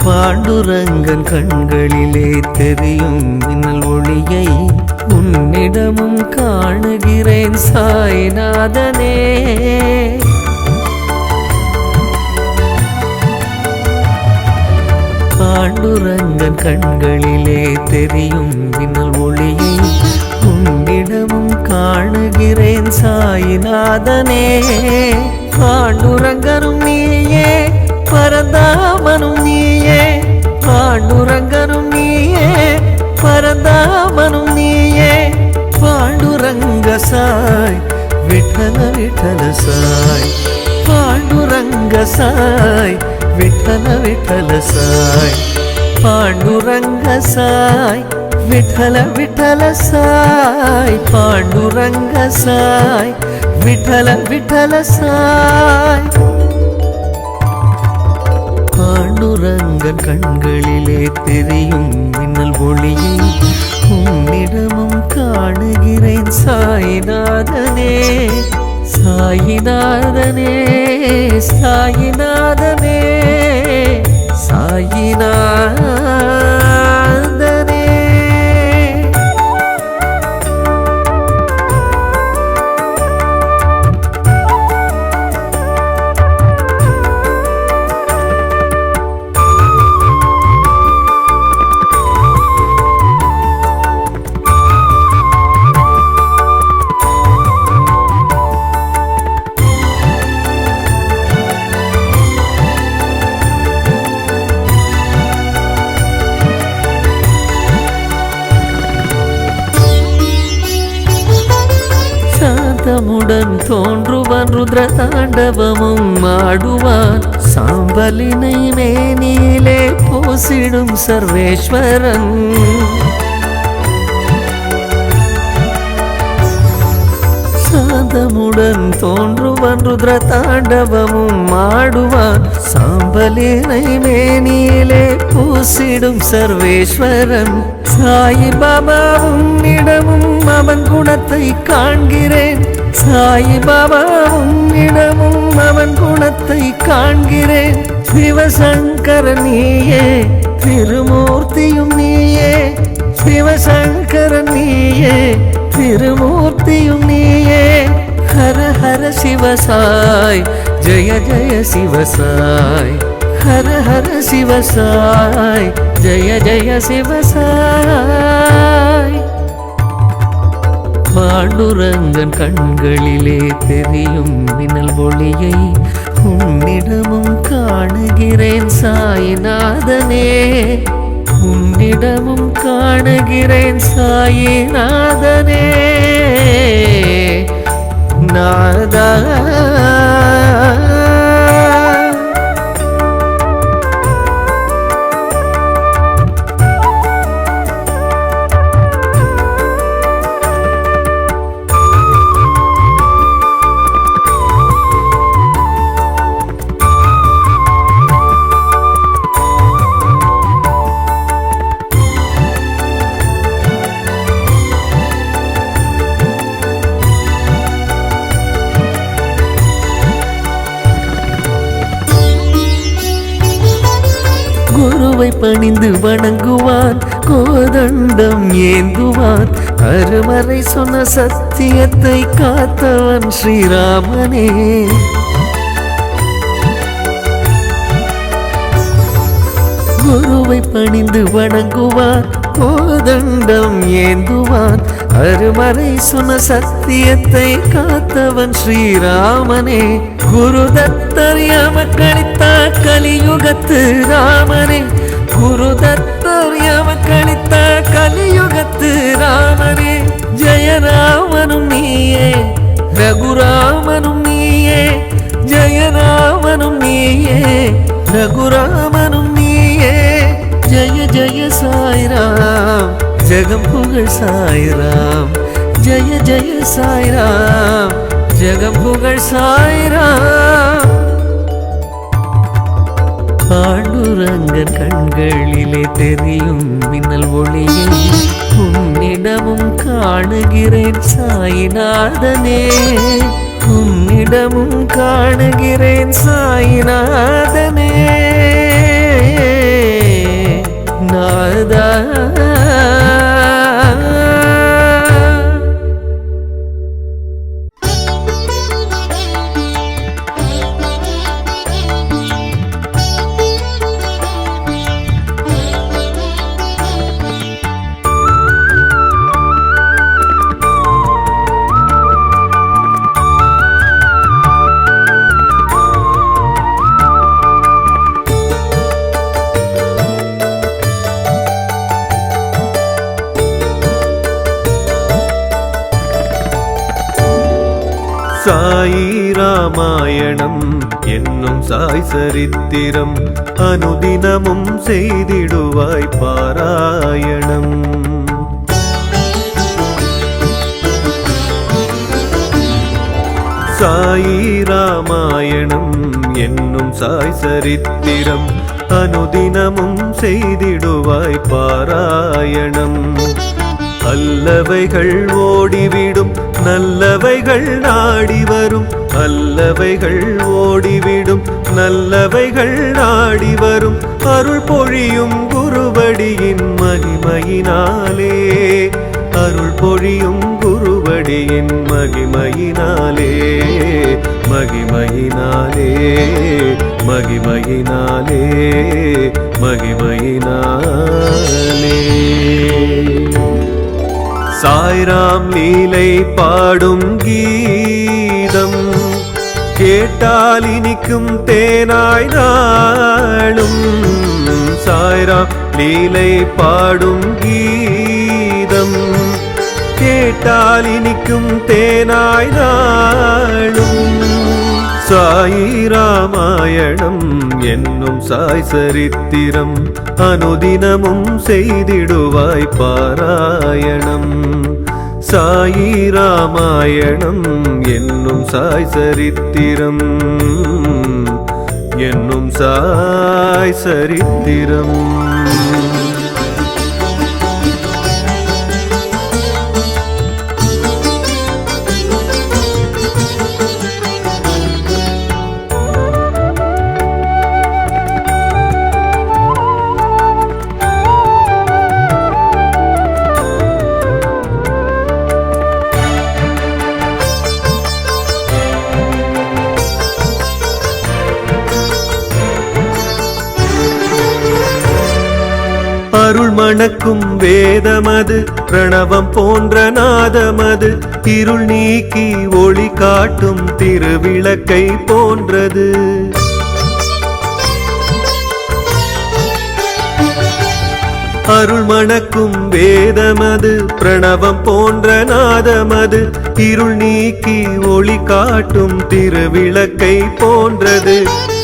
பாண்டுரங்கன் கண்களிலே தெரியும் மின்னல் ஒளியை உன்னிடமும் காணுகிறேன் சாய்நாதனே. பாண்டுரங்கன் கண்களிலே தெரியும் மின்னல் ஒளியை உன்னிடமும் காணுகிறேன் சாய்நாதனே. பாண்டுரங்கனும் நீயே பரந்தாமனும் நீயே, பாண்டுரங்கனும் நீயே பரந்தாமனும் நீயே. பாண்டுரங்க சாய் விட்டல விட்டல சாய், பாண்டுரங்க சாய் விட்டல விட்டல சாய், பாண்டுரங்க சாய் விட்டல விட்டல சாய், பாண்டுரங்க சாய் விட்டல விட்டல சாய். பாண்டுரங்கன் கண்களிலே தெரியும் மின்னல் ஒளியை உன்னிடமும் காணுகிறேன் சாய்நாதனே. சாய்நாதனே சாய்நாதனே சாய்நாதனே. சாந்தமுடன் தோன்றுவான் ருத்ர தாண்டவமும் ஆடுவான், சாம்பலினை மேனியிலே பூசிடும் சர்வேஸ்வரன். சாந்தமுடன் தோன்றுவான் ருத்ர தாண்டவமும் ஆடுவான், சாம்பலினை மேனியிலே பூசிடும் சர்வேஸ்வரன். சாயிபாபாவும் இடமும் அவன் குணத்தை காண்கிறேன், சாயிபாபாவும் இடமும் அவன் குணத்தை காண்கிறேன். சிவசங்கரன் நீயே திருமூர்த்தியும் நீயே, சிவசங்கரன் நீயே திருமூர்த்தியும் நீயே. ஹர ஹர சிவசாய் ஜய ஜய சிவசாய், ஹர ஹர சிவசாய் ஜய ஜய சிவசாய். பாண்டுரங்கன் கண்களிலே தெரியும் மின்னல் ஒளியை உன்னிடமும் காணுகிறேன் சாய்நாதனே, உன்னிடமும் காணுகிறேன் சாய்நாதனே. நாதா குருவை பணிந்து வணங்குவான், கோதண்டம் ஏந்துவான், அருமறை சொன்ன சத்தியத்தை காத்தவன் ஸ்ரீராமனே. குருவை பணிந்து வணங்குவான், கோதண்டம் ஏந்துவான், அருமறை சொன்ன சத்தியத்தை காத்தவன் ஸ்ரீராமனே. குருதத்தர் எமக்களித்த கலியுகத்து ராமனே, குருதத்தர் எமக்களித்த கலியுகத்து ராமனே. ஜெயராமனும் நீயே ரகுராமனும் நீயே, ஜெயராமனும் நீயே ரகுராமனும் நீயே. ஜெய ஜெய சாய்ராம் ஜெகம் புகழ் சாய்ராம், ஜெய ஜெய சாய்ராம் ஜெகம் புகழ் சாய்ராம். பாண்டுரங்கன் கண்களிலே தெரியும் மின்னல் ஒளியை உன்னிடமும் காணுகிறேன் சாய்நாதனே, உன்னிடமும் காணுகிறேன் சாய்நாதனே. ராமாயணம் என்னும் சாய் சரித்திரம் அனுதினமும் செய்திடுவாய் பாராயணம். சாயி ராமாயணம் என்னும் சாய் சரித்திரம் அனுதினமும் செய்திடுவாய் பாராயணம். அல்லவைகள் ஓடிவிடும் நல்லவைகள் நாடி வரும், அல்லவைகள் ஓடிவிடும் நல்லவைகள் நாடி வரும். அருள் பொழியும் குருவடியின் மகிமையினாலே, அருள் பொழியும் குருவடியின் மகிமையினாலே, மகிமையினாலே, மகிமையினாலே, மகிமையினாலே. சாய்ராம் லீலை பாடும் கீதம் கேட்டால் இனிக்கும் தேனாய் நாளும். சாய்ராம் லீலை பாடும் கீதம் கேட்டால் இனிக்கும் தேனாய் நாளும். சாயி ராமாயணம் என்னும் சாய் சரித்திரம் அனுதினமும் செய்திடுவாய் பாராயணம். சாயி ராமாயணம் என்னும் சாய் சரித்திரம் என்னும் சாய் சரித்திரம். அருள் மணக்கும் வேதமது பிரணவம் போன்ற நாதமது இருள் நீக்கி ஒளி காட்டும் திருவிளக்கை போன்றது. அருள் மணக்கும் வேதமது பிரணவம் போன்ற நாதமது இருள் நீக்கி ஒளி காட்டும் திருவிளக்கை போன்றது.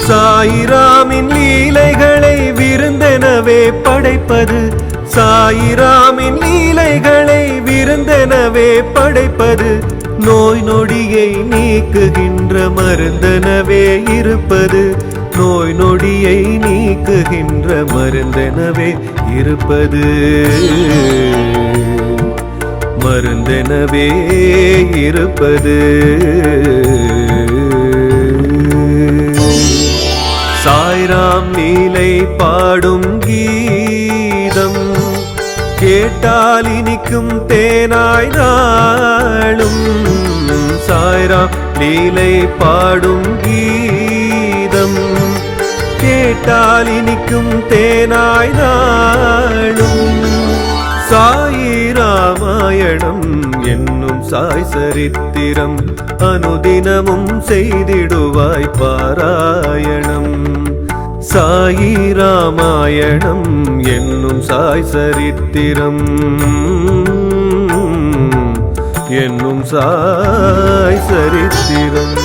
சாயிராமின் லீலைகளை விருந்தெனவே படைப்பது, சாயிராமின் லீலைகளை விருந்தெனவே படைப்பது. நோய் நொடியை நீக்குகின்ற மருந்தெனவே இருப்பது, நோய் நொடியை நீக்குகின்ற மருந்தெனவே இருப்பது, மருந்தெனவே இருப்பது. சாய்ராம் லீலை பாடும் கீதம் கேட்டால் இனிக்கும் தேனாய் நாளும். சாய்ராம் லீலை பாடும் கீதம் கேட்டால் இனிக்கும் தேனாய் நாளும். சாயி ராமாயணம் என்னும் சாய் சரித்திரம் அனுதினமும் செய்திடுவாய் பாராயணம். சாயி ராமாயணம் என்னும் சாய் சரித்திரம் என்னும் சாய் சரித்திரம்.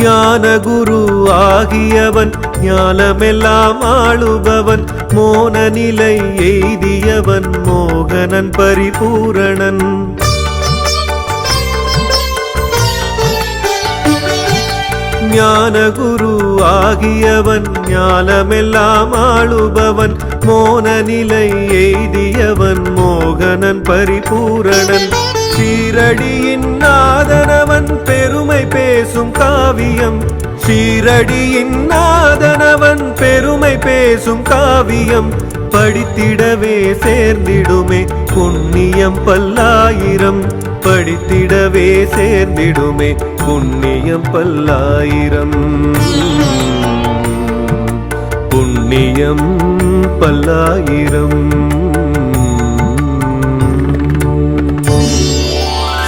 ஞான குரு ஆகியவன் ஞானமெல்லாம் ஆளுபவன், மோன நிலை எய்தியவன் மோகனன் பரிபூரணன். ஞான குரு ஆகியவன் ஞானமெல்லாம் ஆளுபவன், மோன நிலை எய்தியவன் மோகனன் பரிபூரணன். ஷீரடியின் நாதனவன் பெருமை பேசும் காவியம், ஷீரடியின் நாதனவன் பெருமை பேசும் காவியம். படித்திடவே சேர்ந்திடுமே புண்ணியம் பல்லாயிரம், படித்திடவே சேர்ந்திடுமே புண்ணியம் பல்லாயிரம் புண்ணியம் பல்லாயிரம்.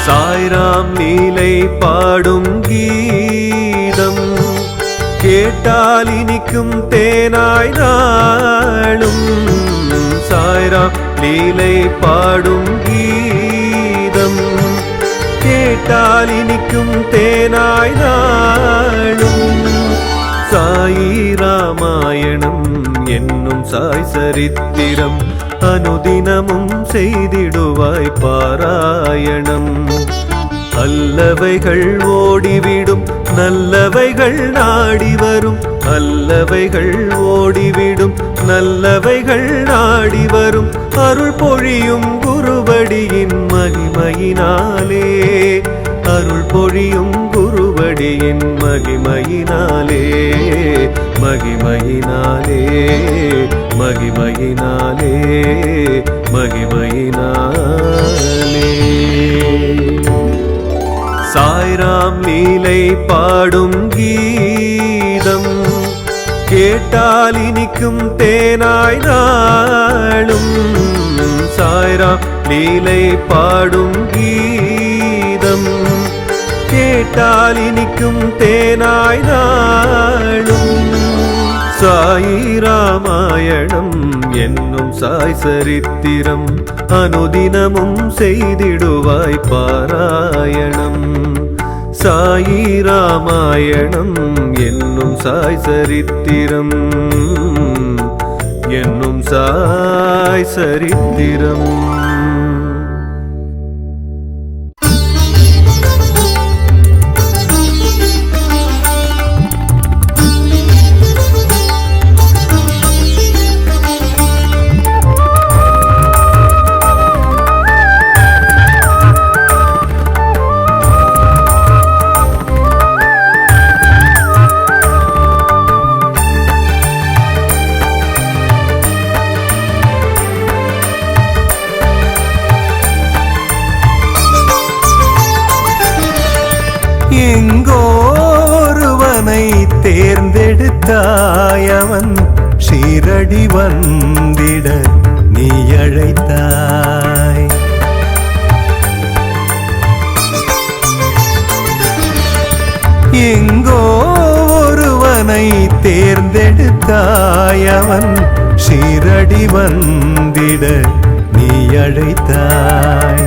சாய்ராம் லீலை பாடும் கீதம் கேட்டால் இனிக்கும் தேனாய் நாளும். சாய்ராம் லீலை பாடும் கீதம் கேட்டால் இனிக்கும் தேனாய் நாளும். சாயி ராமாயணம் என்னும் சாய் சரித்திரம் அனுதினமும் செய்திடுவாய் பாராயணம். அல்லவைகள் ஓடிவிடும் நல்லவைகள் நாடி வரும். அல்லவைகள் ஓடிவிடும் நல்லவைகள் நாடி வரும். அருள் பொழியும் குருவடியின் மகிமையினாலே. அருள் பொழியும் குருவடியின் மகிமையினாலே. மகிமையினாலே மகிமையினாலே மகிமையினாலே. சாய்ராம் லீலை பாடும் கீதம் கேட்டால் இனிக்கும் தேனாய் நாளும். சாய்ராம் லீலை பாடும் கீதம் கேட்டால் இனிக்கும் தேனாய் நாளும். சாயி ராமாயணம் என்னும் சாய் சரித்திரம் அனுதினமும் செய்திடுவாய் பாராயணம். சாயி ராமாயணம் என்னும் சாய் சரித்திரம் என்னும் சாய் சரித்திரம். எங்கோருவனை தேர்ந்தெடுத்தாய் அவன் ஷீரடி வந்திட நீ அழைத்தாய். எங்கோருவனை தேர்ந்தெடுத்தாய் அவன் ஷீரடி வந்திட நீ அழைத்தாய்.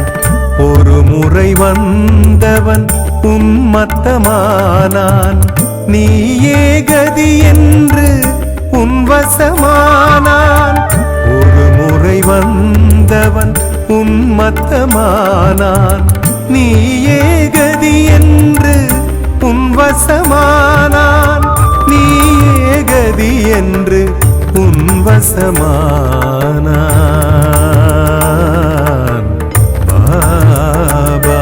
ஒரு முறை வந்தவன் உன்மத்தமானான். நீயே கதி என்று உன்வசமானான். ஒரு முறை வந்தவன் உன்மத்தமானான். நீயே கதி என்று உன்வசமானான். நீயே கதி என்று உன்வசமானான். பாபா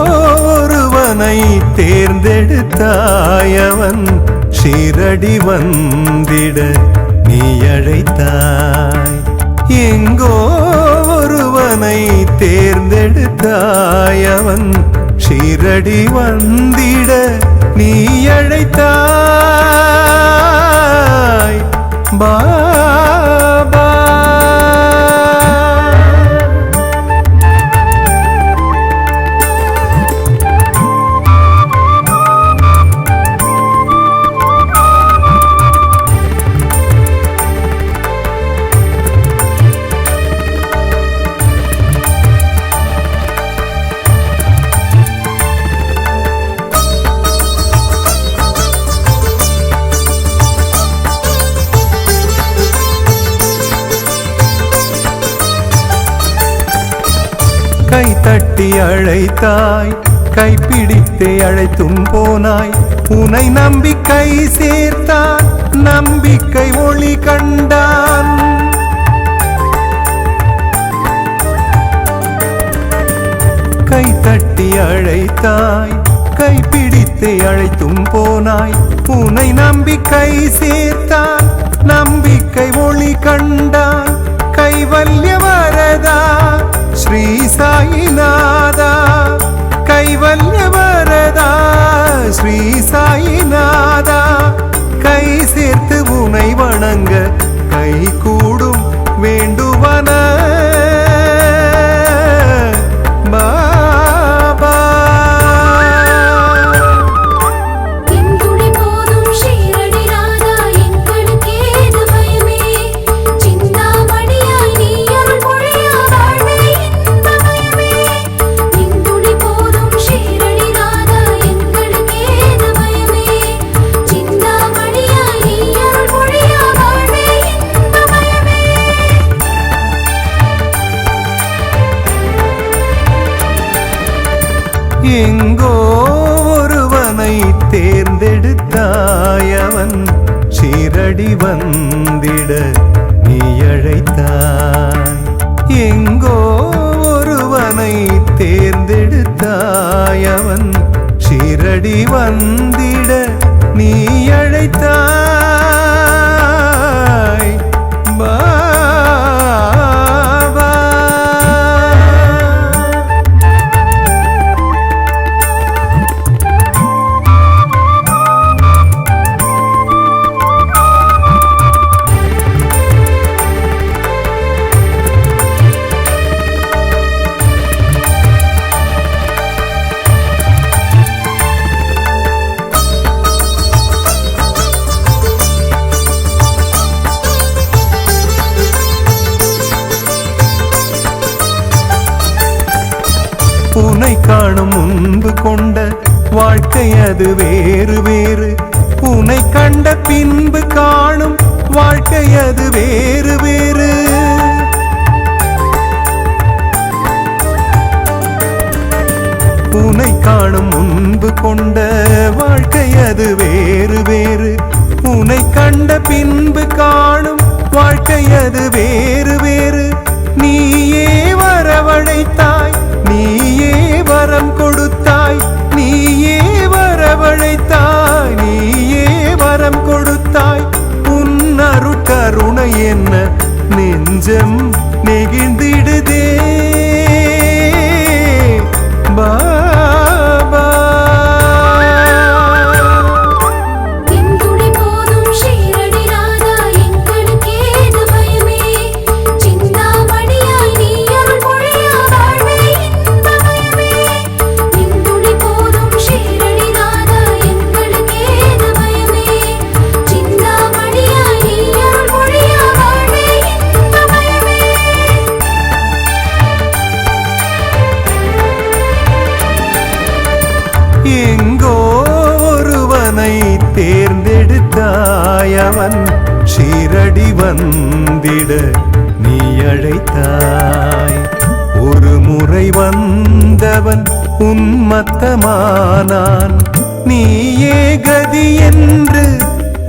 எங்கோருவனை தேர்ந்தெடுத்தாய் அவன் ஷீரடி வந்திட நீ அழைத்தாய். எங்கோருவனை தேர்ந்தெடுத்தாய் அவன் ஷீரடி வந்திட நீ அழைத்தாய். பாபா கை தட்டி அழைத்தாய் கைப்பிடித்தே அழைத்தும் போனாய் உனை நம்பிக்கை சேர்த்தான் நம்பிக்கை ஒளி கண்டான் கை தட்டி அழைத்தாய் கைப்பிடித்தே அழைத்தும் போனாய் உனை நம்பிக்கை சேர்த்தான் நம்பிக்கை ஒளி கண்டான் கைவல்ய வரதா ஸ்ரீ சாயிநாதா கைவல்ய வரதா ஸ்ரீ சாயிநாதா கை சேர்த்து உனை வணங்க கை கூடும் வேண்டுவன எங்கோ ஒருவனை தேர்ந்தெடுத்தாய் அவன் சீரடி வந்திட நீ அழைத்தாய் எங்கோ ஒருவனை தேர்ந்தெடுத்தாய் அவன் சீரடி வந்திட நீ அழைத்தாய் உனை காணும் முன்பு கொண்ட வாழ்க்கை அது வேறு வேறு உனை கண்ட பின்பு காணும் வாழ்க்கை அது வேறு வேறு உனை காணும் முன்பு கொண்ட வாழ்க்கை அது வேறு வேறு உனை கண்ட பின்பு காணும் வாழ்க்கை அது வேறு வேறு நீயே வரவழைத்தாய் நீயே வரம் கொடுத்தாய் நீயே வரவழைத்தாய் நீயே வரம் கொடுத்தாய் உன் அருட்கருணை என்ன நெஞ்சம் நெகிழ்ந்திடுதே பாபா எங்கோ ஒருவனை தேர்ந்தெடுத்தாய் அவன் சீரடி வந்திட நீ அழைத்தாய் ஒரு முறை வந்தவன் உன்மத்தமானான் நீயே கதி என்று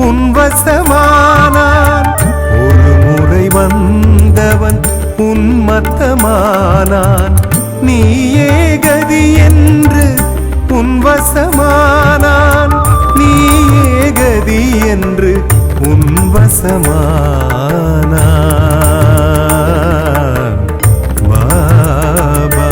உன் வசமானான் ஒரு முறை வந்தவன் உன்மத்தமானான் நீயே கதி என்று உன் வசமானான் நீயே கதி என்று உன் வசமானான் பாபா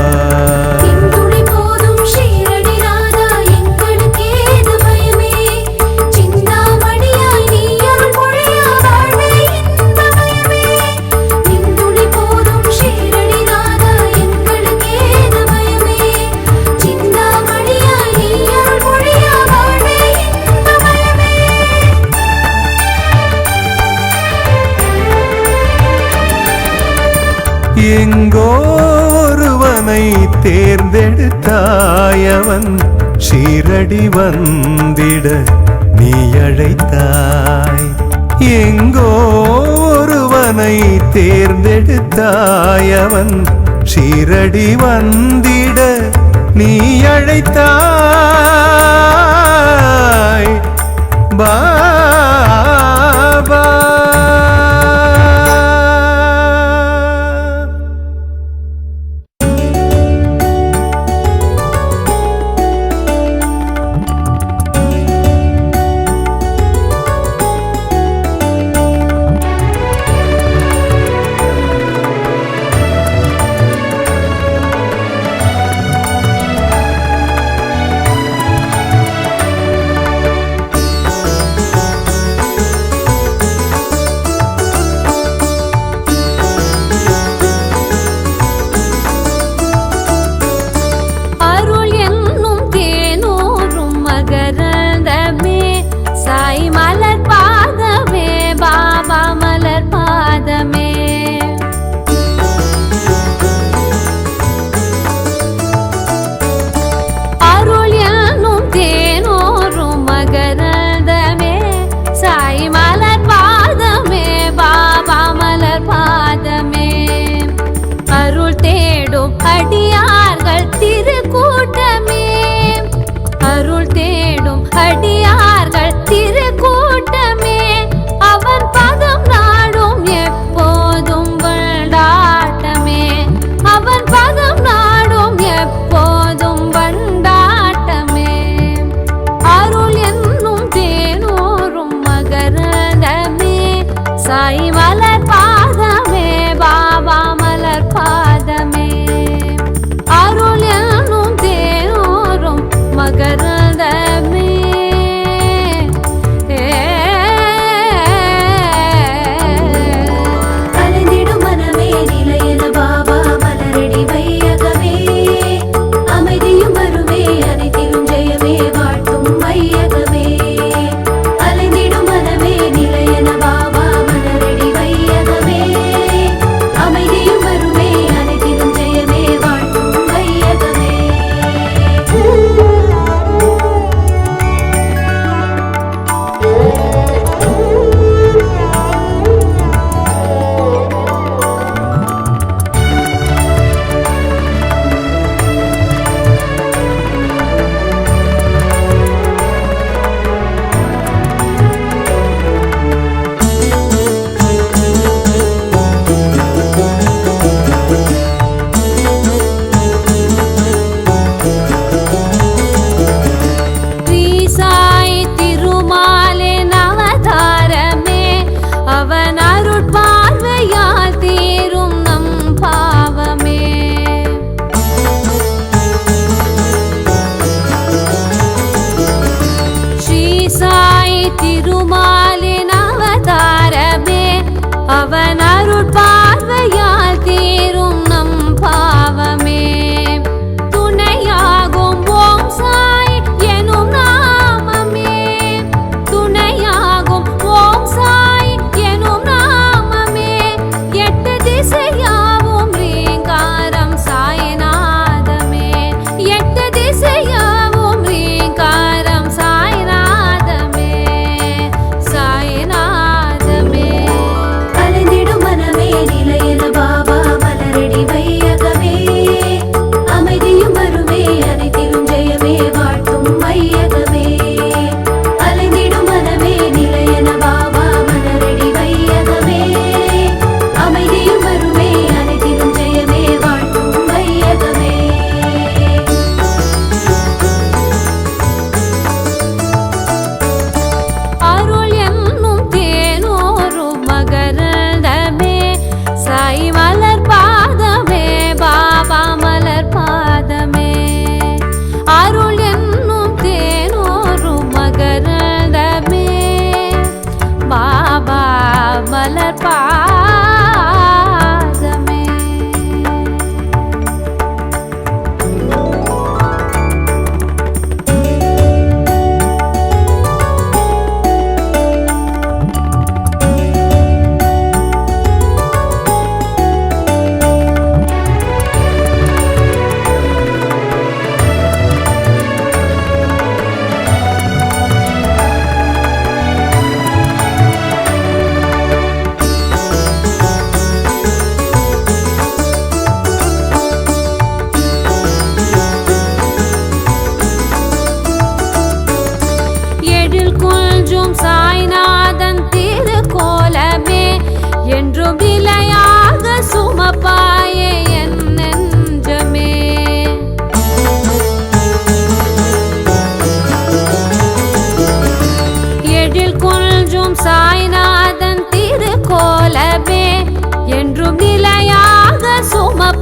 எங்கோ ஒருவனை தேர்ந்தெடுத்தாய் அவன் சீரடி வந்திட நீ அழைத்தாய் எங்கோ ஒருவனை தேர்ந்தெடுத்தாய் அவன் சீரடி வந்திட நீ அழைத்தாய் பாபா.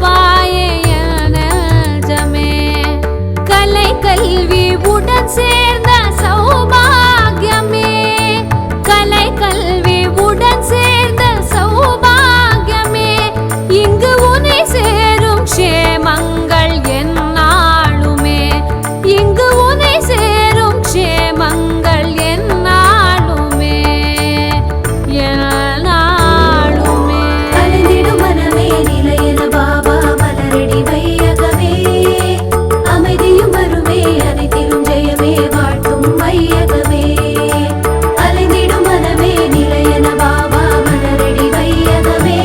பாபாயே நெஞ்சமே கலை கல்வி உடன் சேர்ந்த சௌபாகியமே கலை கல்வி உடன் சேர்ந்த சௌபாகியமே இங்கு உனை சேரும் க்ஷேமங்கள் எந்நாளுமே இங்கு உனை சேரும் க்ஷேமங்கள் எந்நாளுமே எந்நாளுமே அலைந்திடும் மனமே நிலையென பாபா மலரடி வையகமே அமைதியும் வருமே அனைத்திலும் ஜெயமே வாழ்த்தும் வையகமே அலைந்திடும் மனமே நிலையென பாபா மலரடி வையகமே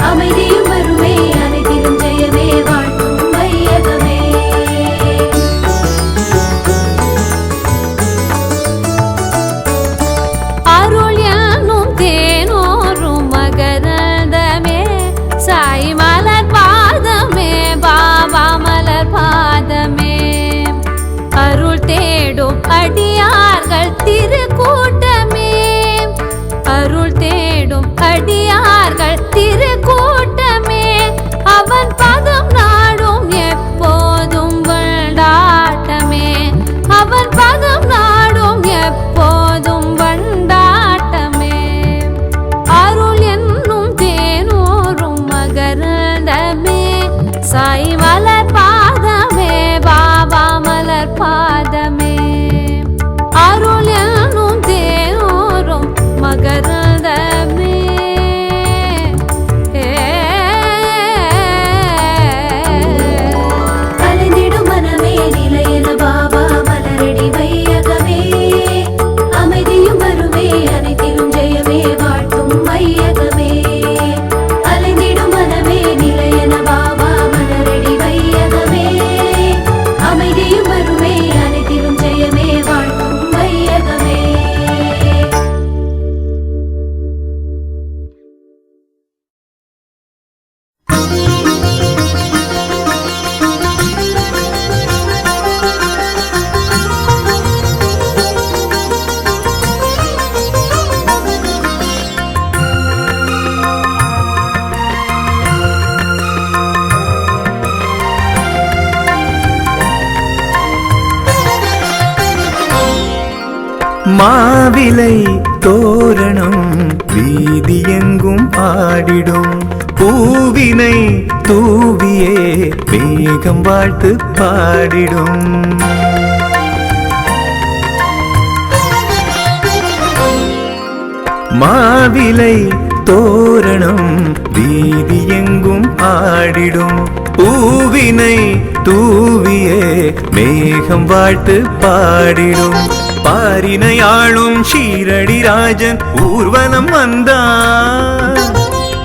அமைதியும் வருமே அனைத்திலும் ஜெயமே வாழ்த்தும் வையகமே அருள் என்னும் தேனோரும் மகரந்தமே சாய் மலர் பாதமே பாபா மலர் பாதமே அருள் தேடும் அடியார்கள் திருக்கூட்டமே அருள் தேடும் அடியார்கள் திருக்கூட்டமே அவன் பதம் நாடும் எப்போதும் வண்டாட்டமே அவன் பதம் நாடும் எப்போதும் வண்டாட்டமே அருள் என்னும் தேனூரும் மகரந்தமே சாய் மலர் பாதமே பாபா மலர் பாதமே அருள் என்னும் தேனூரும் மகரந்தமே அலைந்திடும் மனமே நிலையென பாபா மலரடி வையகமே அமைதியும் வருமே அனைத்திலும் ஜெயமே வாழ்த்தும் வையகமே அலைந்திடும் மனமே நிலையென பாபா மலரடி வையகமே அமைதியும் வருமே அனைத்திலும் ஜெயமே வாழ்த்தும் வையகமே மாவிலை தோரணம் வீதியெங்கும் ஆடிடும் பூவினை தூவியே மேகம் வாழ்த்து பாடிடும் மாவிலை தோரணம் வீதியெங்கும் ஆடிடும் பூவினை தூவியே மேகம் வாழ்த்து பாடிடும் பாரினையாளும் ஷீரடி ராஜன் ஊர்வலம் வந்தான்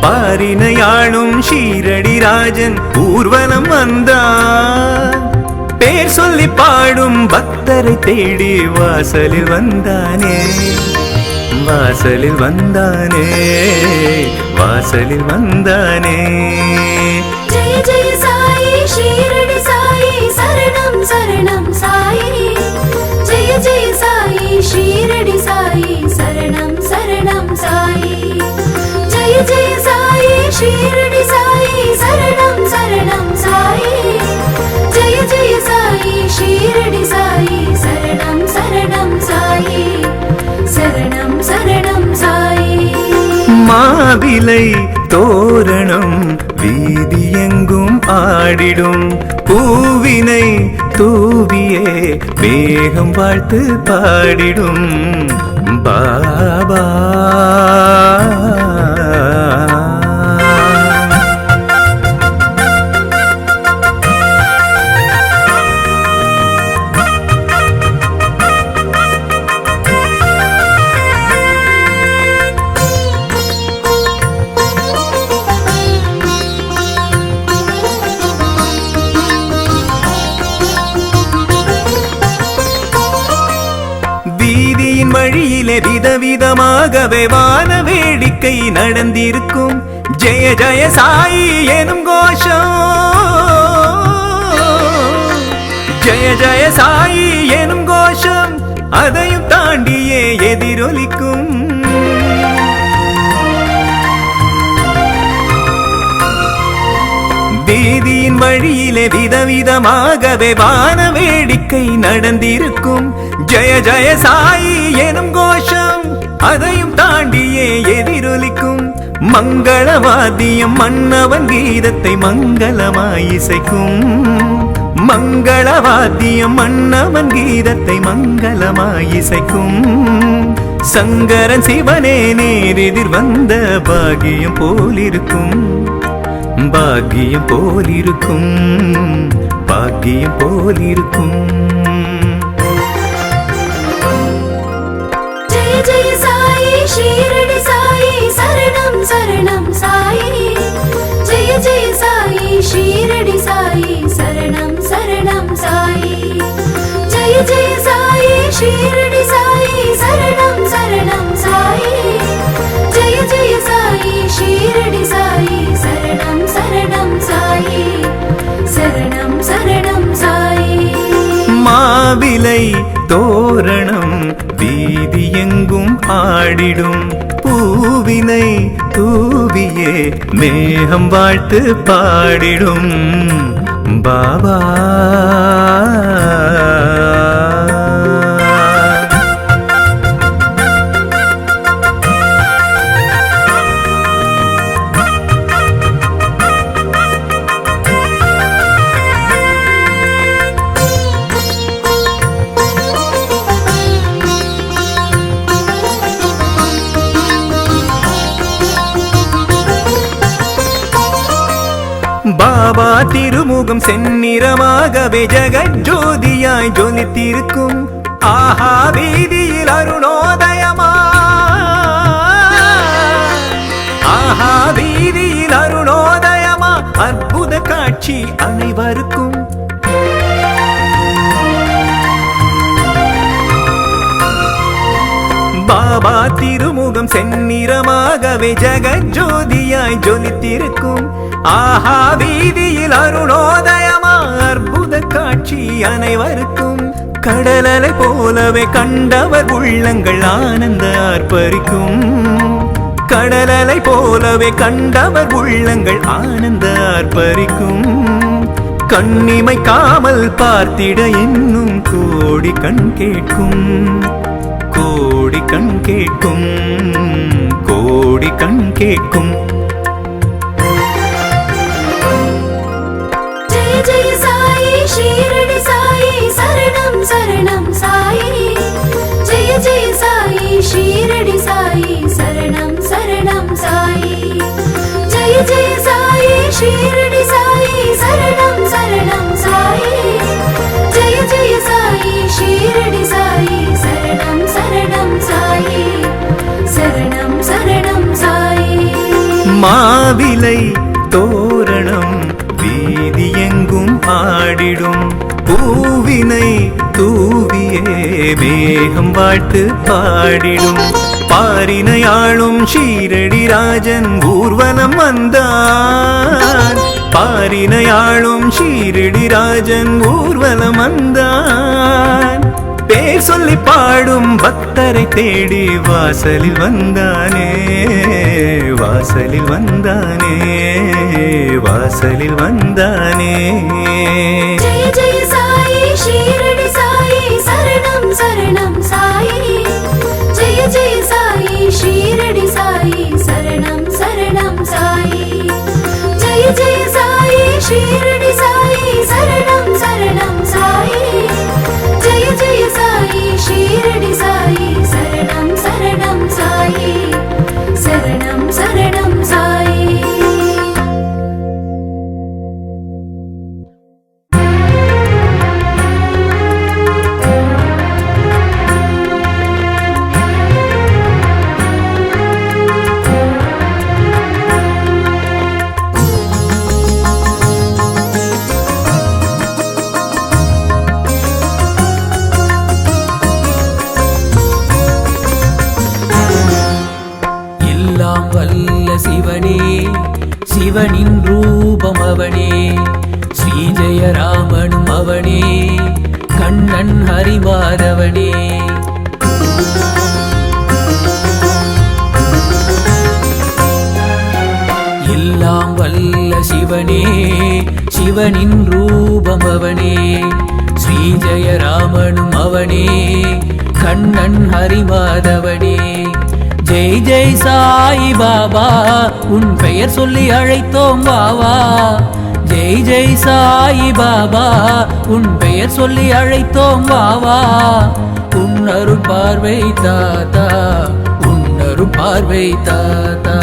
பாரினையாளும் ஷீரடி ராஜன் ஊர்வலம் வந்தான் பேர் சொல்லி பாடும் பக்தரை தேடி வாசலில் வந்தானே வாசலில் வந்தானே வாசலில் வந்தானே ஜெய ஜெய சாயி ஷீரடி சாயி சரணம் சரணம் சாயி ஜெய ஜெய சாயி ஷீரடி சாயி சரணம் சரணம் சாயி ஜெய ஜெய சாயி ஷீரடி சாயி சரணம் சரணம் சாயி ஜெய ஜெய சாயி ஷீரடி சாயி சரணம் சரணம் சாயி சரணம் சரணம் சாயி மாவிலை தோரணம் வீதியெங்கும் ஆடிடும் பூவினை தூவியே மேகம் வாழ்த்து பாடிடும் பாபா வீதியின் வழியிலே விதவிதமாகவே வான வேடிக்கை நடந்திருக்கும் ஜெய ஜெய சாயி எனும் கோஷம் ஜெய ஜெய சாயி எனும் கோஷம் அதையும் தாண்டியே எதிரொலிக்கும் வழியிலே விதவிதமாகவே வான வேடிக்கை நடந்திருக்கும். ஜெய ஜெய சாயி எனும் கோஷம் அதையும் தாண்டியே எதிரொலிக்கும். மங்களவாத்தியம் மன்னவன் கீதத்தை மங்களமாய் இசைக்கும். மங்களவாத்தியம் மன்னவன் கீதத்தை மங்களமாய் இசைக்கும். சங்கரன் சிவனே நேரெதிர் வந்த பாகியம் போலிருக்கும். பாக்கியம் போலிருக்கும். பாக்கியம் போலிருக்கும். जय जय साई शिरडी साई शरणं शरणं साई जय जय साई शिरडी साई शरणं शरणं साई जय जय साई शिरडी साई शरणं शरणं साई जय जय साई शिरडी साई शरणं शरणं साई शरणं शरणं साई மாவிலை தோரணம் வீதி எங்கும் ஆடிடும். பூவினை தூவியே மேகம் வாழ்த்து பாடிடும். பாபா பாபா திருமுகம் செந்நிறமாகவே ஜெகஜோதியாய் ஜொலித்திருக்கும். ஆஹா வீதியில் அருணோதயமா. ஆஹா வீதியில் அருணோதயமா. அற்புத காட்சி அனைவருக்கும். பாபா திருமுகம் செந்நிறமாகவே ஜெகஜோதியாய் ஜொலித்திருக்கும். ஆஹா வீதியில் அருணோதயமா. அற்புத காட்சி அனைவருக்கும். கடலலை போலவே கண்டவர் உள்ளங்கள் ஆனந்த ஆர்ப்பரிக்கும். கடலலை போலவே கண்டவர் உள்ளங்கள் ஆனந்த ஆர்ப்பரிக்கும். கண்ணிமை காமல் பார்த்திட இன்னும் கோடி கண் கேட்கும். கோடி கண் கேட்கும். கோடி கண் கேட்கும். जय जय साई शिरडी साई शरणं शरणं साई जय जय साई शिरडी साई शरणं शरणं साई जय जय साई शिरडी साई शरणं शरणं साई जय जय साई शिरडी साई शरणं शरणं साई शरणं शरणं साई மாவிலை தோரணம் வீதி எங்கும் ஆடிடும். பூவினை தூவியே மேகம் வாழ்த்து பாடிடும். பாரினையாளும் ஷீரடி ராஜன் ஊர்வலம் வந்தான். பாரினையாளும் ஷீரடி ராஜன் ஊர்வலம் வந்தான். பேர் சொல்லி பாடும் பக்தரை தேடி வாசலில் வந்தானே. வாசலில் வந்தானே. வாசலில் வந்தானே. जय जय साई शिरडी साई शरणं शरणं साई जय जय साई शिरडी साई शरणं शरणं साई जय जय साई शिरडी साई शरणं शरणं साई जय जय साई शिरडी साई शरणं शरणं साई शरणं शरणं साई சிவனின் ரூபம் அவனே. ஸ்ரீ ஜெயராமனும் அவனே. கண்ணன் ஹரிமாதவனே. எல்லாம் வல்ல சிவனே சிவனின் ரூபம் அவனே ஸ்ரீ ஜெயராமனும் அவனே கண்ணன் ஹரிமாதவனே ஜெய் ஜெய் சாய் பாபா உன் பெயர் சொல்லி அழைத்தோம் வாவா ஜெய் ஜெய் சாய் பாபா உன் பெயர் சொல்லி அழைத்தோம் வாவா உன் அருள் பார்வை தாத்தா உன் அருள் பார்வை தாத்தா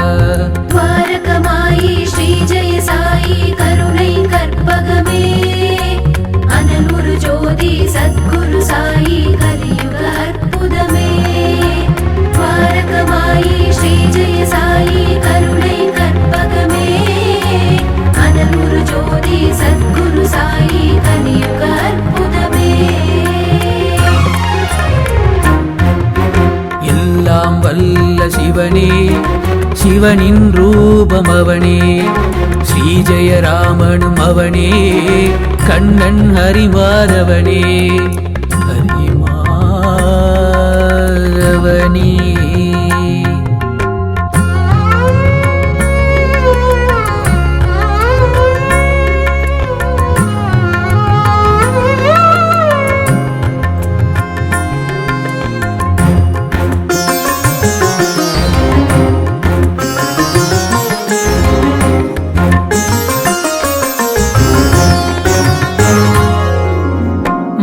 துவாரகமாயி ஸ்ரீ ஜெய சாயி கருணை கற்பகமே அனலுரு ஜோதி சத்குரு சாயி கலியுக அற்புதமே துவாரகமாயி ஸ்ரீ ஜெய சாயி கருணை கற்பகமே அனலுரு ஜோதி சத்குரு சாயி கலியுக அற்புதமே எல்லாம் வல்ல சிவனே சிவனின் ரூபம் அவனே ஸ்ரீ ஜெயராமனும் அவனே கண்ணன் ஹரிமாதவனே ஹரிமாதவனே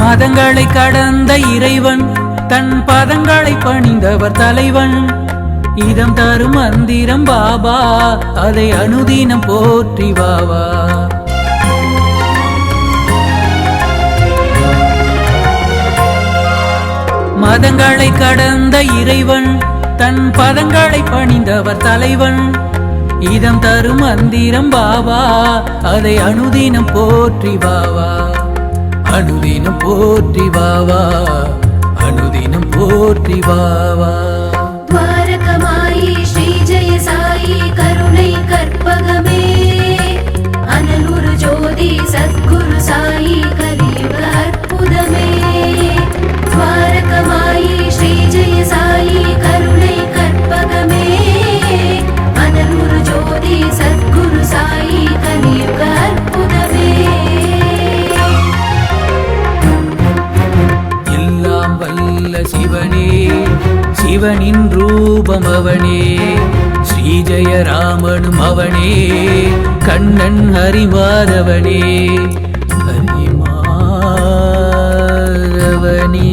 மதங்களை கடந்த இறைவன் தன் பதங்களை பணிந்தவர் தலைவன் இதம் தரும் மந்திரம் பாபா அதை அனுதினம் போற்றி வாவா மதங்களை கடந்த இறைவன் தன் பதங்களை பணிந்தவர் தலைவன் இதம் தரும் மந்திரம் பாபா அதை அனுதினம் போற்றி வாவா அனுதினம் போற்றி வாவா அனுதினம் போற்றி வாவா துவாரகமாயி ஸ்ரீ ஜெய சாயி கருணை கற்பகமே அனலுரு ஜோதி சத்குரு சாயி கலியுக அற்புதமே துவாரகமாயி ஸ்ரீ ஜெய சாயி கருணை கற்பகமே அனலுரு ஜோதி சத்குரு சாயி கலியுக அற்புதமே எல்லாம் வல்ல சிவனே சிவனின் ரூபம் அவனே ஸ்ரீ ஜெயராமனும் அவனே கண்ணன் ஹரிமாதவனே ஹரிமாதவனே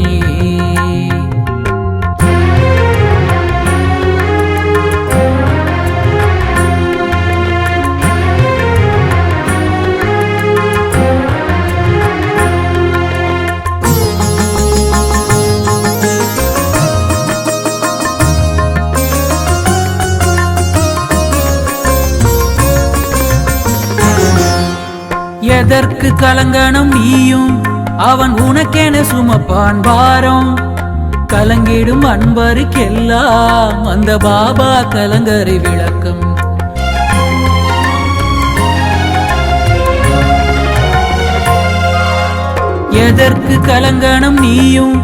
எதற்கு கலங்கணும் நீயும் அவன் உனக்கென சுமப்பான் பாரம் கலங்கிடும் அன்பருக்கெல்லாம் அந்த பாபா கலங்கரை விளக்கம் எதற்கு கலங்கணும் நீயும்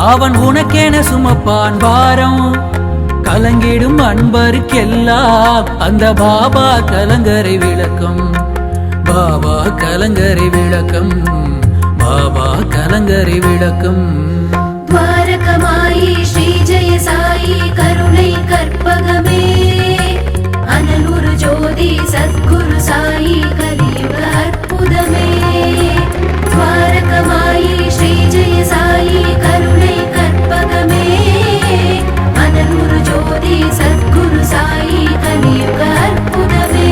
அவன் உனக்கென சுமப்பான் பாரம் கலங்கிடும் அன்பருக்கெல்லாம் அந்த பாபா கலங்கரை விளக்கம் பாபா கலங்கரை விளக்கம் பாபா கலங்கரை விளக்கம் துவாரகமாயி ஸ்ரீ ஜெய சாயி கருணை கற்பகமே அனலுரு ஜோதி சத்குரு சாயி கலியுக அற்புதமே துவாரகமாயி ஸ்ரீ ஜெய சாயி கருணை கற்பகமே அனலுரு ஜோதி சத்குரு சாயி கலியுக அற்புதமே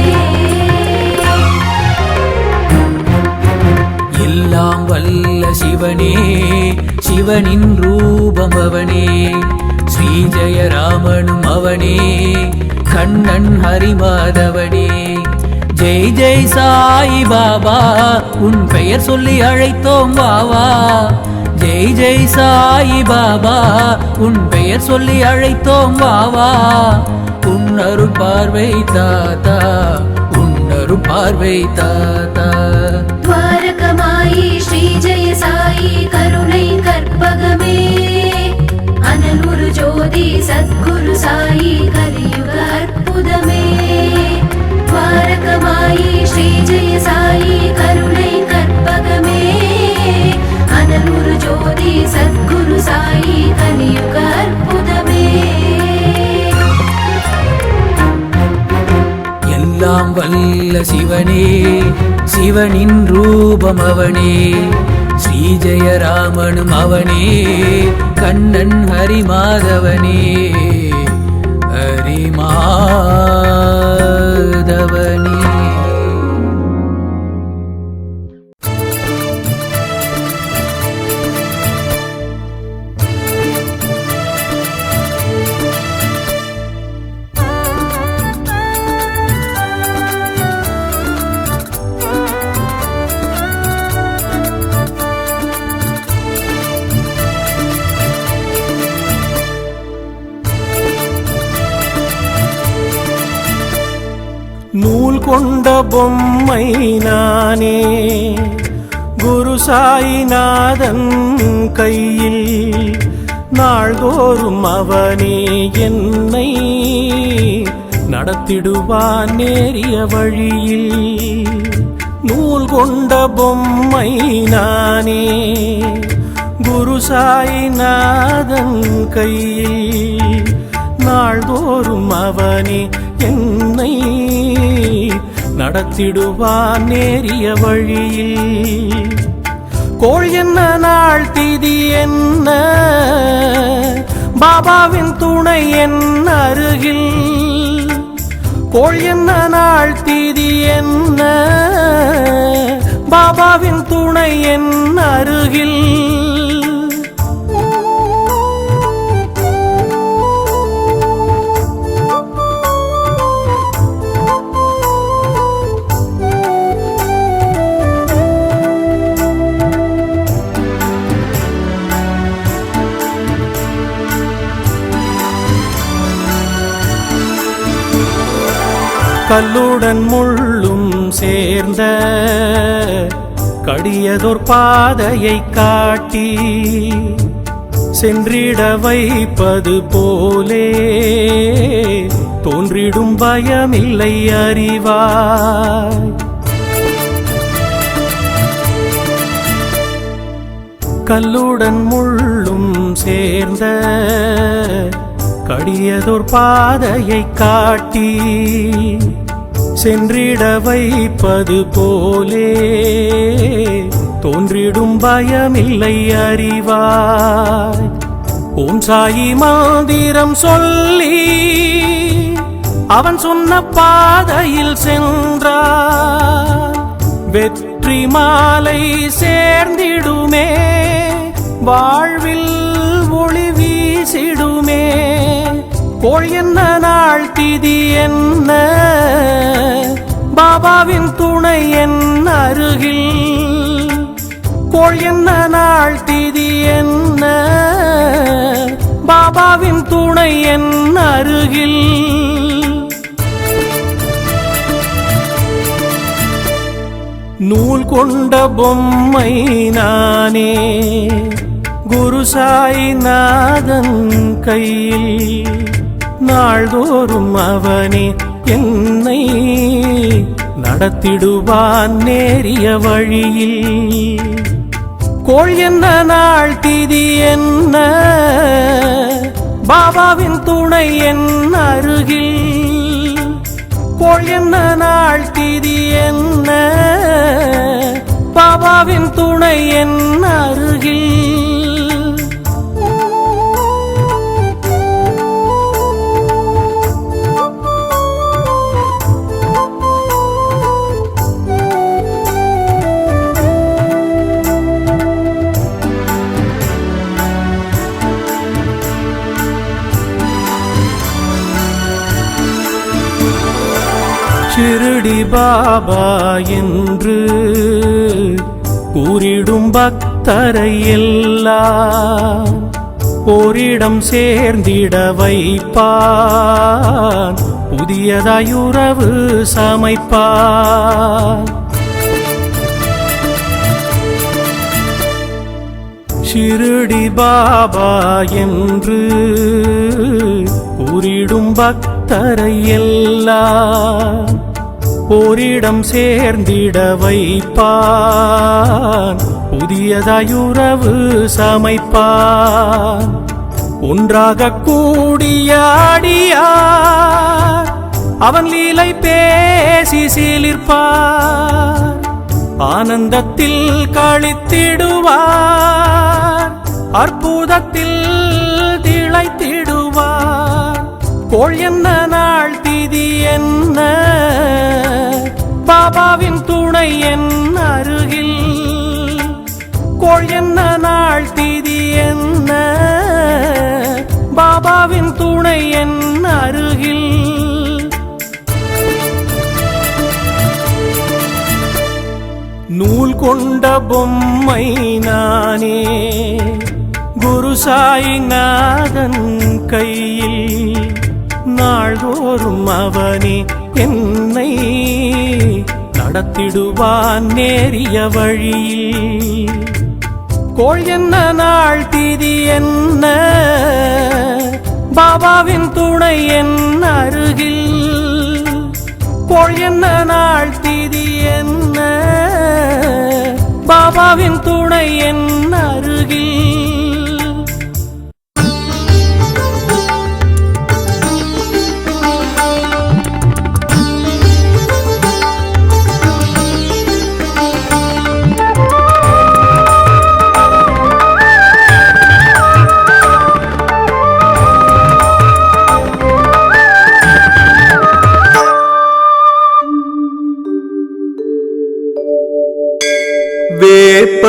எல்லாம் வல்ல சிவனே சிவனின் ரூபம் அவனே ஸ்ரீ ஜெயராமனும் அவனே கண்ணன் ஹரிமாதவனே ஜெய் ஜெய் சாய் பாபா உன் பெயர் சொல்லி அழைத்தோம் வாவா ஜெய் ஜெய் சாய் பாபா உன் பெயர் சொல்லி அழைத்தோம் வாவா உன் அருள் பார்வை தாத்தா உன் அருள் பார்வை தாத்தா துவாரகமாயி ஸ்ரீ ஜெய சாயி கருணை கற்பகமே அனலுரு ஜோதி சத்குரு சாயி கலியுக அற்புதமே துவாரகமாயி ஸ்ரீ எல்லாம் வல்ல சிவனே சிவனின் ரூபம் அவனே ஸ்ரீ ஜெயராமனும் அவனே கண்ணன் ஹரிமாதவனே ஹரிமாதவனே. நூல் கொண்ட பொம்மை நானே குரு சாயிநாதன் கையில் நாள்தோறும் அவனே என்னை நடத்திடுவான் நேரிய வழியில். நூல் கொண்ட பொம்மை நானே குரு சாயிநாதன் கையில் நாள்தோறும் அவனே என்னை நடத்திடுவான் நேரிய வழியில். கோள் என்ன நாள் திதி என்ன பாபாவின் துணை என் அருகில். கோள் என்ன நாள் திதி என்ன பாபாவின் துணை என் அருகில். கல்லுடன் முள்ளும் சேர்ந்த கடியதோர் பாதையை காட்டி சென்றிட வைப்பது போலே தோன்றிடும் பயமில்லை அறிவாய். கல்லுடன் முள்ளும் சேர்ந்த கடியதோர் பாதையை காட்டி சென்றிட வைப்பது போலே தோன்றிடும் பயமில்லை அறிவாய். ஓம் சாயி மந்திரம் சொல்லி அவன் சொன்ன பாதையில் சென்றார் வெற்றி மாலை சேர்ந்திடுமே வாழ்வில் ஒளி வீசிடுமே. கோள் என்ன நாள் திதி என்ன பாபாவின் துணை என் அருகில். கோள் என்ன நாள் திதி என்ன பாபாவின் துணை என் அருகில். நூல் கொண்ட பொம்மை நானே குரு சாயிநாதன் கையில் நாள்தோறும் அவனே என்னை நடத்திடுவான் நேரிய வழியில். கோள் என்ன நாள் திதி என்ன பாபாவின் துணை என் அருகில். கோள் என்ன நாள் திதி என்ன பாபாவின் துணை என் அருகில். ஷிரடி பாபா என்று கூறிடும் பக்தரை எல்லாம் ஓரிடம் சேர்ந்திட வைப்பான் புதியதாயுறவு சமைப்பான். ஷிரடி பாபா என்று கூறிடும் பக்தரை எல்லாம் ஓரிடம் சேர்ந்திட வைப்பான் புதியதாயுறவு சமைப்பான். ஒன்றாக கூடிய அடியார் அவன் லீலை பேசி சீலிர்ப்பார் ஆனந்தத்தில் கழித்திடுவார் அற்புதத்தில் திளைத்திடுவார் கோள் என்ன நாள் திதி என்ன பாபாவின் துணை என் அருகில் கோள் என்ன நாள் திதி என்ன பாபாவின் துணை என் அருகில் நூல் கொண்ட பொம்மை நானே குரு சாயிநாதன் கையில் நாள்தோறும் அவனே என்னை நடத்திடுவான் நேரிய வழியில் கோள் என்ன நாள் திதி என்ன பாபாவின் துணை என் அருகில் கோள் என்ன நாள் திதி என்ன பாபாவின் துணை என் அருகில்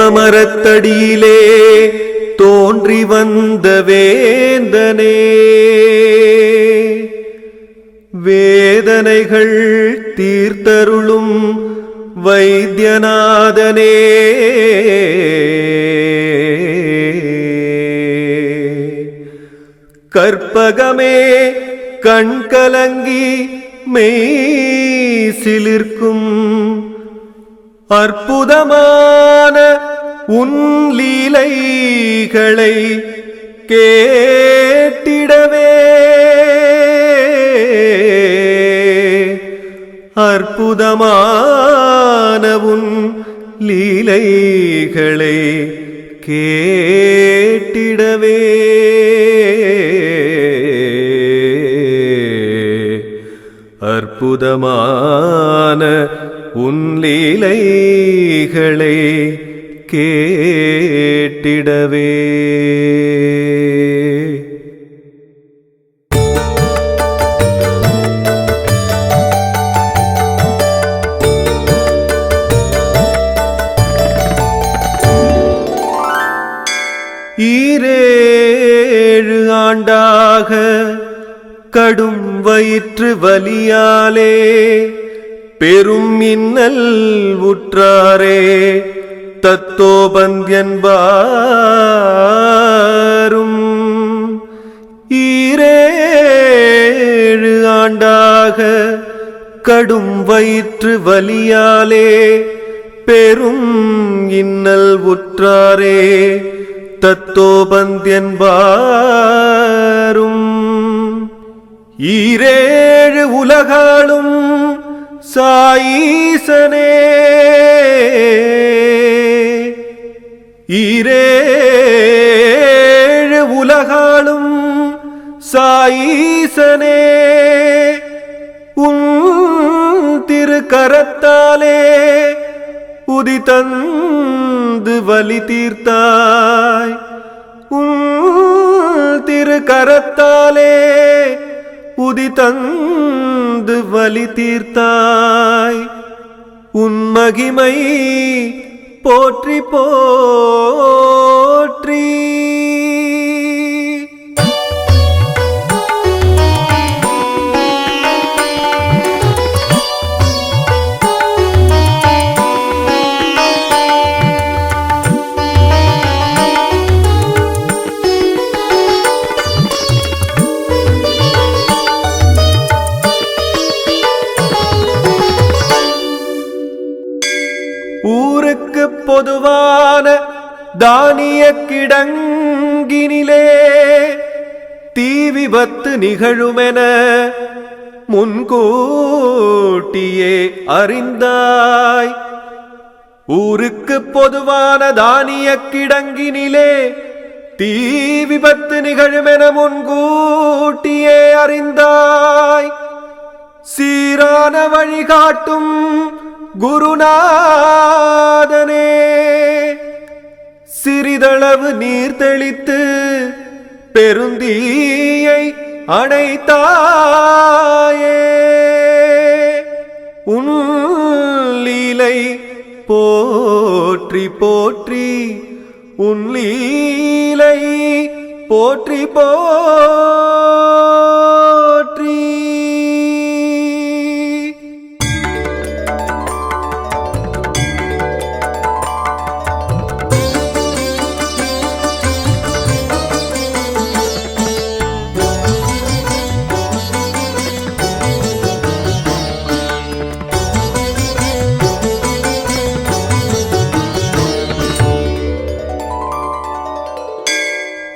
வேப்பமரத்தடியிலே தோன்றி வந்த வேந்தனே வேதனைகள் தீர்த்தருளும் வைத்தியநாதனே கற்பகமே கண்கலங்கி மெய் சிலிர்க்கும் அற்புதமான உன் லீலைகளை கேட்டிடவே அற்புதமான உன் லீலைகளை கேட்டிடவே அற்புதமான உன் லீலைகளை கேட்டிடவே ஈரேழு ஆண்டாக கடும் வயிற்று வலியாலே பெரும் இன்னல் உற்றாரே தத்தோபந்தியன்பாரும் ஈரேழு ஆண்டாக கடும் வயிற்று வலியாலே பெரும் இன்னல் உற்றாரே தத்தோபந்தியன்பாரும் ஈரேழு உலகாளும் சாயீசனே ஈரேழு உலகாளும் சாயீசனே உன் திருக்கரத்தாலே உதி தந்து வலி தீர்த்தாய் உன் திருக்கரத்தாலே உதி தந்து வலி தீர்த்தாய் உன் மகிமை போற்றி போற்றி ஊருக்கு பொதுவான தானிய கிடங்கினிலே தீ விபத்து நிகழுமென முன்கூட்டியே அறிந்தாய் ஊருக்கு பொதுவான தானிய கிடங்கினிலே தீ விபத்து நிகழுமென முன்கூட்டியே அறிந்தாய் சீரான வழிகாட்டும் குருநாதனே, சிறிதளவு நீர் தெளித்து பெருந்தீயை அணைத்தாயே. உன் லீலை போற்றி போற்றி, உன் லீலை போற்றி போற்றி.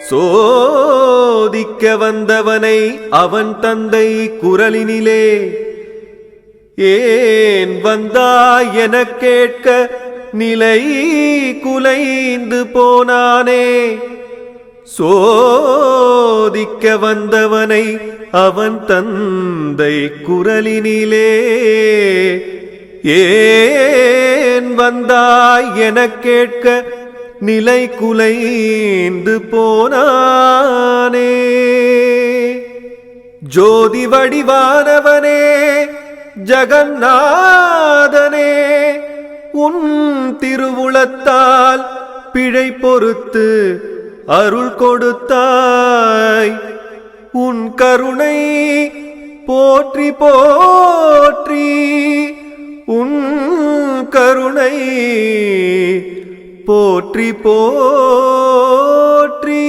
சோதிக்க வந்தவனை அவன் தந்தை குரலினிலே, ஏன் வந்தாய் எனக் கேட்க நிலை குலைந்து போனானே. சோதிக்க வந்தவனை அவன் தந்தை குரலினிலே, ஏன் வந்தாய் எனக் கேட்க நிலை குலைந்து போனானே. ஜோதி வடிவானவனே, ஜகநாதனே, உன் திருவுளத்தால் பிழை பொறுத்து அருள் கொடுத்தாய். உன் கருணை போற்றி போற்றி, உன் கருணை போற்றி போற்றி.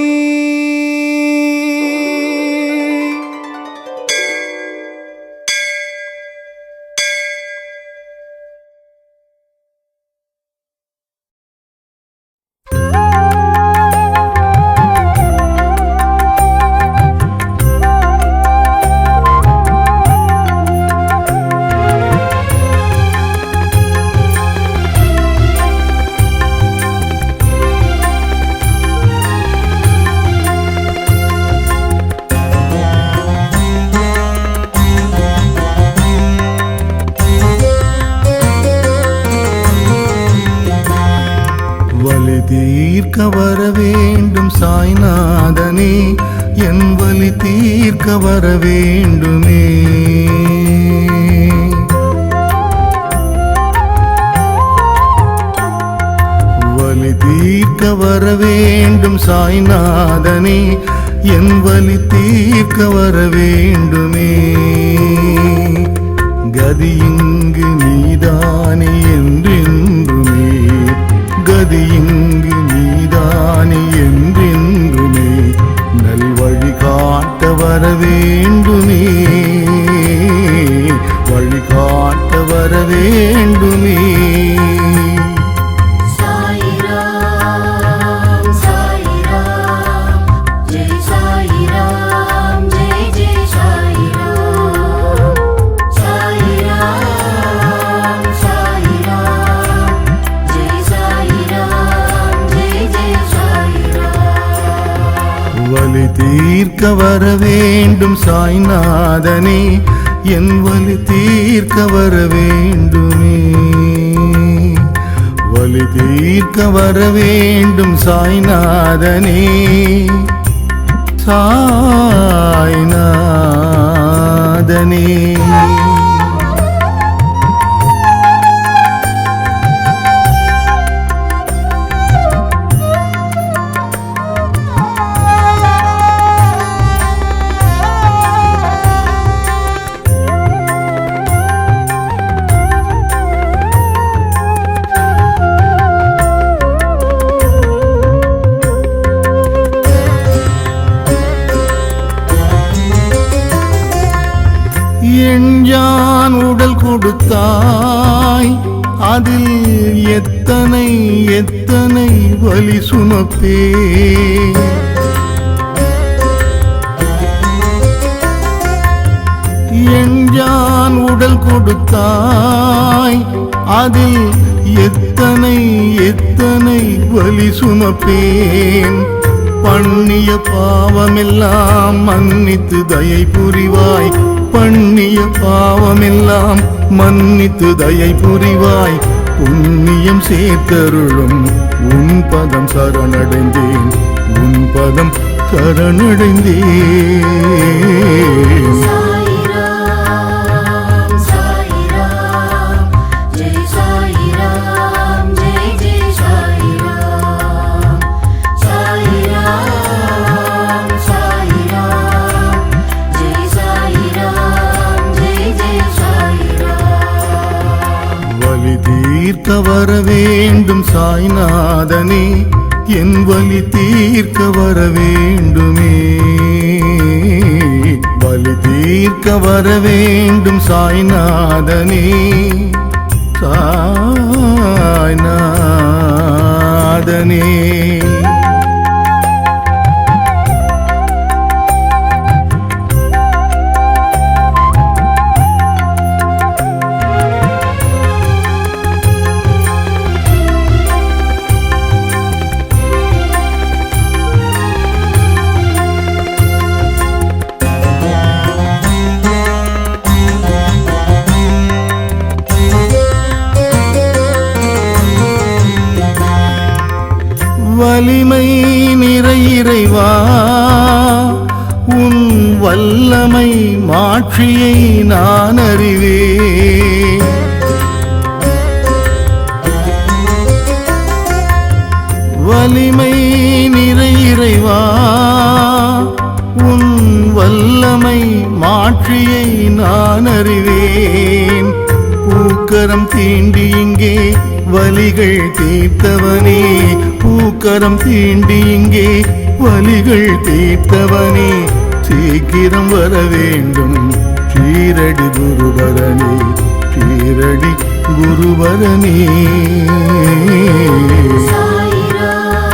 தீர்க்க வர வேண்டும் சாய்நாதனே, என் வலி தீர்க்க வர வேண்டுமே. வலி தீர்க்க வர வேண்டும் சாய்நாதனே, என் வலி தீர்க்க வர வேண்டுமே. கதி இங்கு நீதானே என்றென்றுமே, கதி இங்கு நீதானே என்றென்றுமே. நல்வழி காட்ட வர வேண்டுமே, வழி காட்ட வர வேண்டுமே. வலி தீர்க்க வர வேண்டும் சாய்நாதனே, என் வலி தீர்க்க வர வேண்டுமே. வலி தீர்க்க வர வேண்டும் சாய்நாதனே, சாய்நாதனே. எஞ்சான் உடல் கொடுத்தாய், அதில் எத்தனை எத்தனை வலி சுமப்பே. எஞ்சான் உடல் கொடுத்தாய், அதில் எத்தனை எத்தனை வலி சுமப்பேன். பண்ணிய பாவமெல்லாம் மன்னித்து தயை புரிவாய், பண்ணிய பாவமெல்லாம் மன்னித்து தயை புரிவாய். புண்ணியம் சேர்த்தருளும் உன் பதம் சரணடைந்தேன், உன் பதம் சரணடைந்தேன். சாயிராம் சாயிராம் ஜெய் சாயிராம் ஜெய் ஜெய் சாயிராம் சாயிராம் சாயிராம் ஜெய் சாயிராம் ஜெய் ஜெய் சாயிராம். வலி தீர்க்க வர வேண்டும் சாய்நாதனே, என் வலி தீர்க்க வர வேண்டுமே. வலி தீர்க்க வர வேண்டும் சாய்நாதனே, சாய்நாதனே. வலிமை நிறை இறைவா, உன் வல்லமை மாட்சியை நான் அறிவேன். வலிமை நிறை இறைவா, உன் வல்லமை மாட்சியை நான் அறிவேன். பூக்கரம் தீண்டி இங்கே வலிகள் தீர்த்தவனே, பூக்கரம் தீண்டி இங்கே வலிகள் தீர்த்தவனே. சீக்கிரம் வர வேண்டும் ஷீரடி குருபரனே, ஷீரடி குருபரனே. சாயிராம்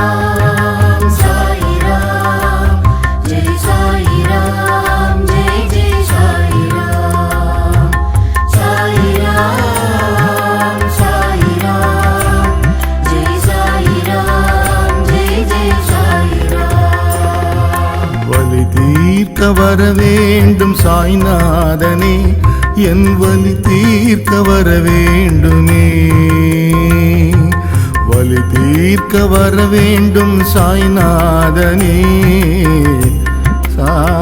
சாயிராம் ஜெய் சாயிராம் ஜெய் ஜெய் சாயிராம் சாயிராம் சாயிராம் ஜெய் சாயிராம் ஜெய் ஜெய் சாயிராம். வலி தீர்க்க வர வேண்டும் சாய்நாதனே, என் வலி தீர்க்க வர வேண்டுமே. வலி தீர்க்க வர வேண்டும் சாய்நாதனே, சாய்நாதனே.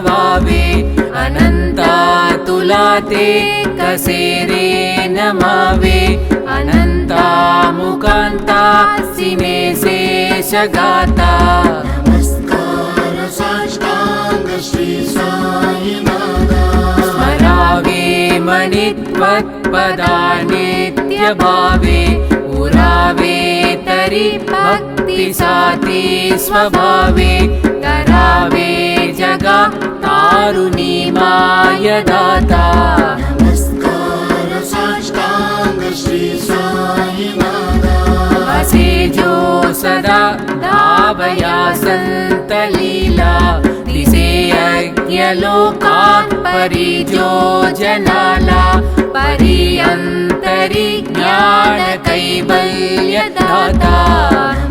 नवावे अनंता तुला ते कसेरे नमावे अनंता मुकांता सिने शेषगाता नमस्कार साष्टांग श्री साईनाथा स्मरावे मणित्वत्पदा नित्यभावे उरावे तरी भक्ति साती स्वभावे करावे जगा तारुणी माय दाता नमस्कार साष्टांग श्री साईनाथा असे जो सदा धावया संत लीला दिसे यज्ञ लोकात् परिजो जनाला परिअंतरि ज्ञान कैवल्य दाता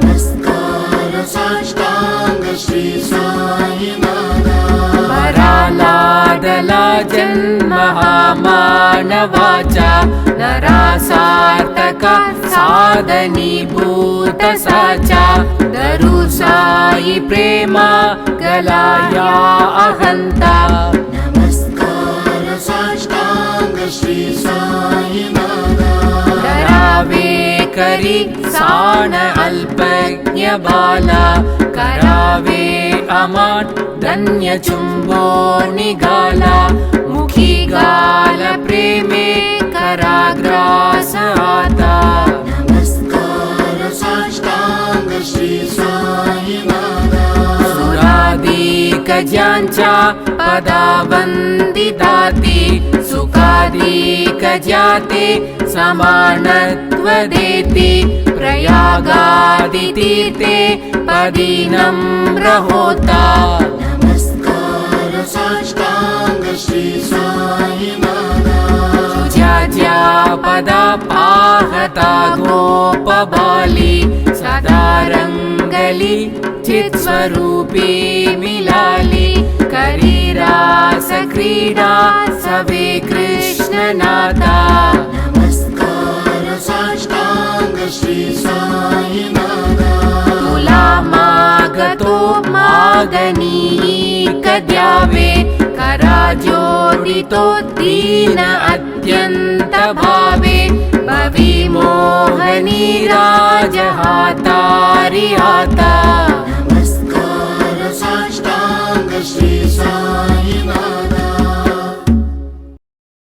नमस्कार साष्टांग श्री साईनाथा परालादला जन्महा मानवाचा नरासार्थका साधनीभूत साचा दरु साई प्रेमा गलाया अहंता नमस्कार साष्टांग श्री साईनाथा करावे करी साण अल्पज्ञ बाला करावे अमाट धन्य चुंबो निगाला मुखी गाल प्रेमे कराग्रास आता नमस्कार साष्टांग श्री साईनाथा सुराधिक ज्यांच्या पदावंदिताती सुखाधिक ज्याते समानत्व देती प्रयागादि तीर्थे पदी नम्र होता नमस्कार साष्टांग श्री साईनाथा ज्या पदा पाहता गोपबाली सदा रंगली चित स्वरूपी मिलाली करी रास क्रीडा सवे कृष्ण नाथा नमस्कार साष्टांग श्री साईनाथा तुला मागतो मागणी कद्यावे करा जोडितो दीन अत्यंत भावे भवी मोहनी राजहातारि आता नमस्कार साष्टांग श्री साईनाथा